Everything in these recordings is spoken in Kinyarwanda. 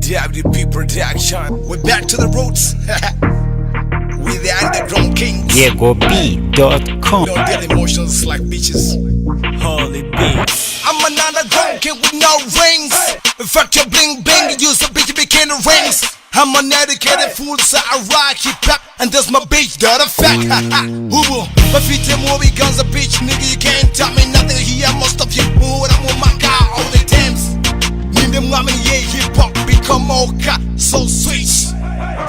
WP Production. We're back to the roots. We're the underground kings. YegoB.com. No dead emotions like bitches. Holy beats. I'm an underground king with no rings. In fact, you bling bling, you use a bitch bikini rings. I'm an educated fool, so I rock hip hop, and that's my bitch, that a fact. Who my feet and movie guns a bitch, nigga, you can't tell me nothing here. Most of you mood, I'm with my guy all the times. Need them women, yeah, hip hop become okay, so sweet.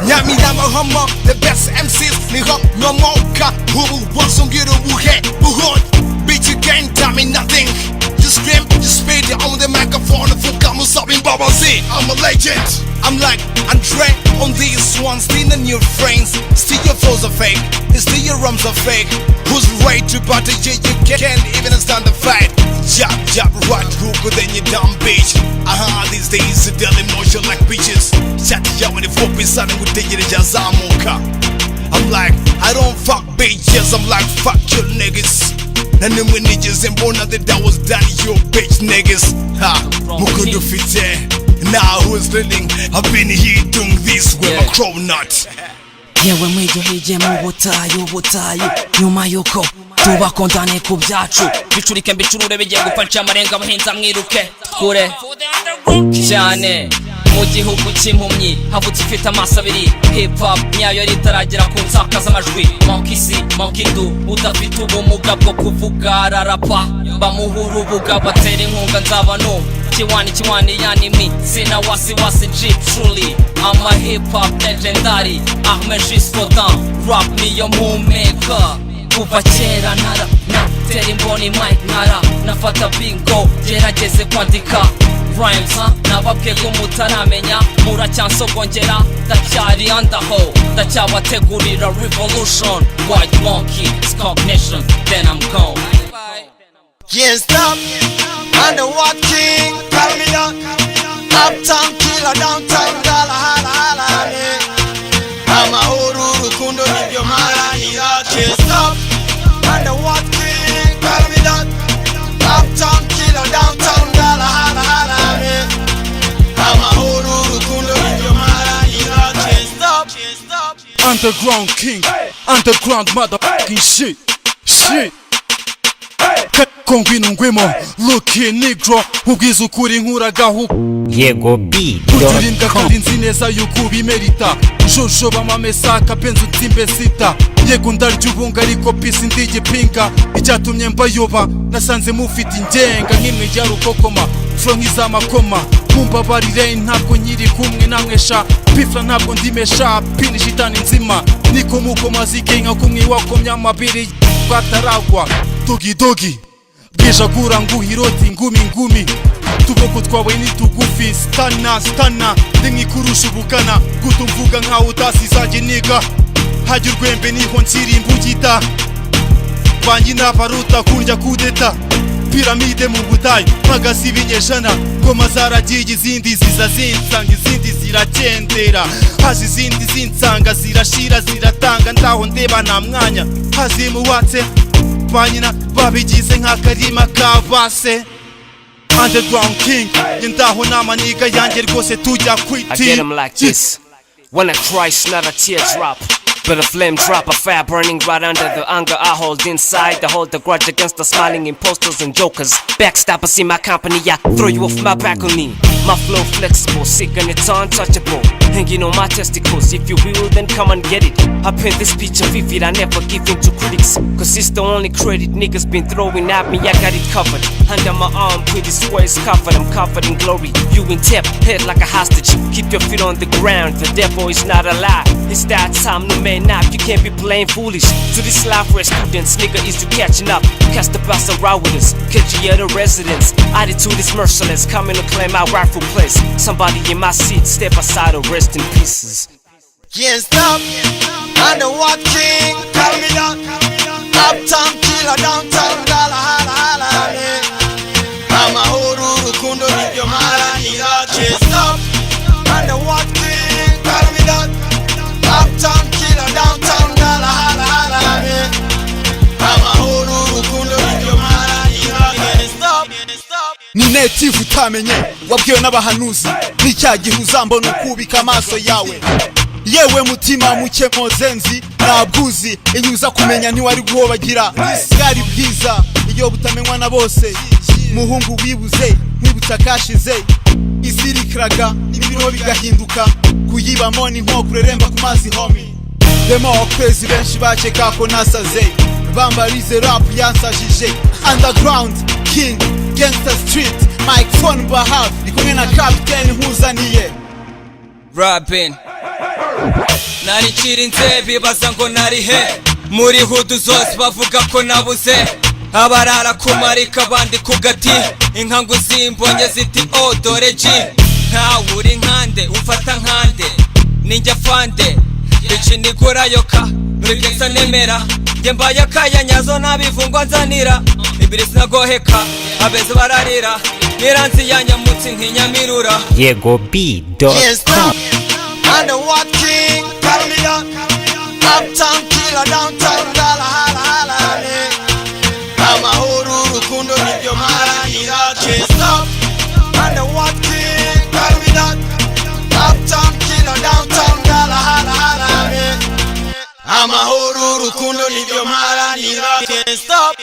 Nyami nama hummer, the best MCs, nigga, no more car. Who wants some get a woo head, who hot? Bitch, you can't tell me nothing. Just scream, just spit it on the microphone. Full come something, Baba Z. I'm a legend. I'm like Andre on these ones, still the new friends. Still your flows are fake, still your rums are fake. Who's right to party? You can't even stand the fight. Jab, jab, right hook, then you dumb bitch. These days, the daily emotion like bitches. Chat ya when the folk be starting with the Jazamoka. I'm like, I don't fuck bitches, I'm like, fuck you niggas. And then when niggas and born that was done, you bitch niggas. Ha, Mukundu Fite. Now who's living? I've been here doing this with a crow nut. Yewe mwijo hije mu butayu nyuma yuko tubakondane ku byacu bicurike mbicurure bigiye gupfa amarenga abahinza mwiruke kure cyane mu gihugu cy'impumyi havutse ifite amaso abiri hip hop nyayo ritaragera ku nsakaza amajwi monkidu udafite ubumuga bwo kuvuga ararapa bamuha urubuga batera inkunga nzabano kiwani yanimi sina wasi G truly I'm a hip hop legendary Ahmed Gisfodan rap me your homemaker kuva kera natera imboni mic nafata bingo gerageze kwandika rhymes nababwiye ko mutaramenya muracyansogongera ndacyari underho ndacyabategurira revolution white monkey skunk nation then I'm gone. Can't stop, I'm the what king, call me up. Uptown killer, downtown dollar, holla, I'm a Uru, Kundo, if you're mad, can't stop, I'm the what king, call me up. Uptown killer, downtown dollar, holla, I'm a Uru, Kundo, if you're mad, can't stop. Underground king, underground motherfucking shit. Kongwino ngwemo Lucky Negro ubwiza ukuri nkuragaho YegoB.com. kandi nzi neza yuko bimerita Jojo bamamesa kapenzo ntimbe sita yego ndarya ubunga ariko pisi ndigipinga icyatumye mbayoba nasanze mufite ingenga nk'imwe rya rukokoma fro nk'izamakoma mumbabarire ntabwo nyiri kumwe namwesha pifra ntabwo ndimesha pini shitani nzima niko muko mazikenga kumwe wakomya amabiri bataragwa dogi bwejagura nguhiroti ngumi tuboko twawe nitugufi stana ndimwikurusha ubukana gutumvuga nkaho utasizaje niga hajya urwembe niho nsiri imbugita bangi n'abaruta kunjya kudeta piramide mu butayu mpagaze ibinyejana ngoma zaragiye izindi ziza zinsanga izindi ziragendera hazi izindi zinsanga zirashira ziratanga ndaho ndeba nta mwanya hazimuwatse banyina babigize nk'akarima kabase underground king ndaho n'amaniga yanjye rwose tujya kwiti. I get them like this. When I cry, not a teardrop, but a flame drop, a fire burning right under the anger I hold inside. I hold the grudge against the smiling imposters and jokers. Backstabbers in my company, I throw you off my balcony. My flow flexible, sick and it's untouchable. Hanging on my testicles, if you will, then come and get it. I paint this picture vivid, I never give in to critics, cause it's the only credit niggas been throwing at me. I got it covered, under my arm, pretty square is covered. I'm covered in glory, you in tap, head like a hostage. Keep your feet on the ground, the devil is not alive. It's that time, no man up, you can't be playing foolish. To this life where students, nigga, is you catching up. Cast the bus around with us, catch you at the residence. Attitude is merciless, coming to claim our rightful place. Somebody in my seat, step aside or rest in pieces. Can't stop, I'm the what king, call me up. Uptown killer, downtown dollar, holla, I'm a Uru, Kundo, if you're mad, can't stop, I'm the what king, call me up. Uptown killer, downtown dollar, holla, I'm a Uru, Kundo, if you're mad, can't stop. native utamenye wabwiwe n'abahanuzi n'icya gihe uzambona ukubika amaso yawe yewe mutima muke mozenzi nabwuzi inyuza kumenya ntiwari guhobagira bwari bwiza iyo butamenywa na bose muhungu wibuze nkibutsa kashize isirikiraga n'ibiro bigahinduka kuyibamo ni nko kureremba ku mazi homi demokwezi benshi bakeka ko nasaze bambarize rap yansajije underground king gangster street microphone bahafi ndi kumwe na captain nkuzaniye rapping nari nshirinze bibaza ngo nari he muri hudu zose bavuga ko nabuze abarara kumarika abandi ku gati inkangu zimbonye ziti oh dore ji ntawe uri nkande umfata nkande ninjya fande bici nigurayoka nuribyensa nemera njye mbaye akayanyazo nabivungwa nzanira ibiri sinagoheka abeze bararira niranzi yanyamutse nk'inyamirura YegoB.com. And what king, call me up. Uptown killer, downtown dollar, hala hala me. Amahoro rukundo nibyo maranira, can't stop. And what king, call me up. Uptown killer, downtown dollar, hala hala me. Amahoro rukundo nibyo maranira, can't stop.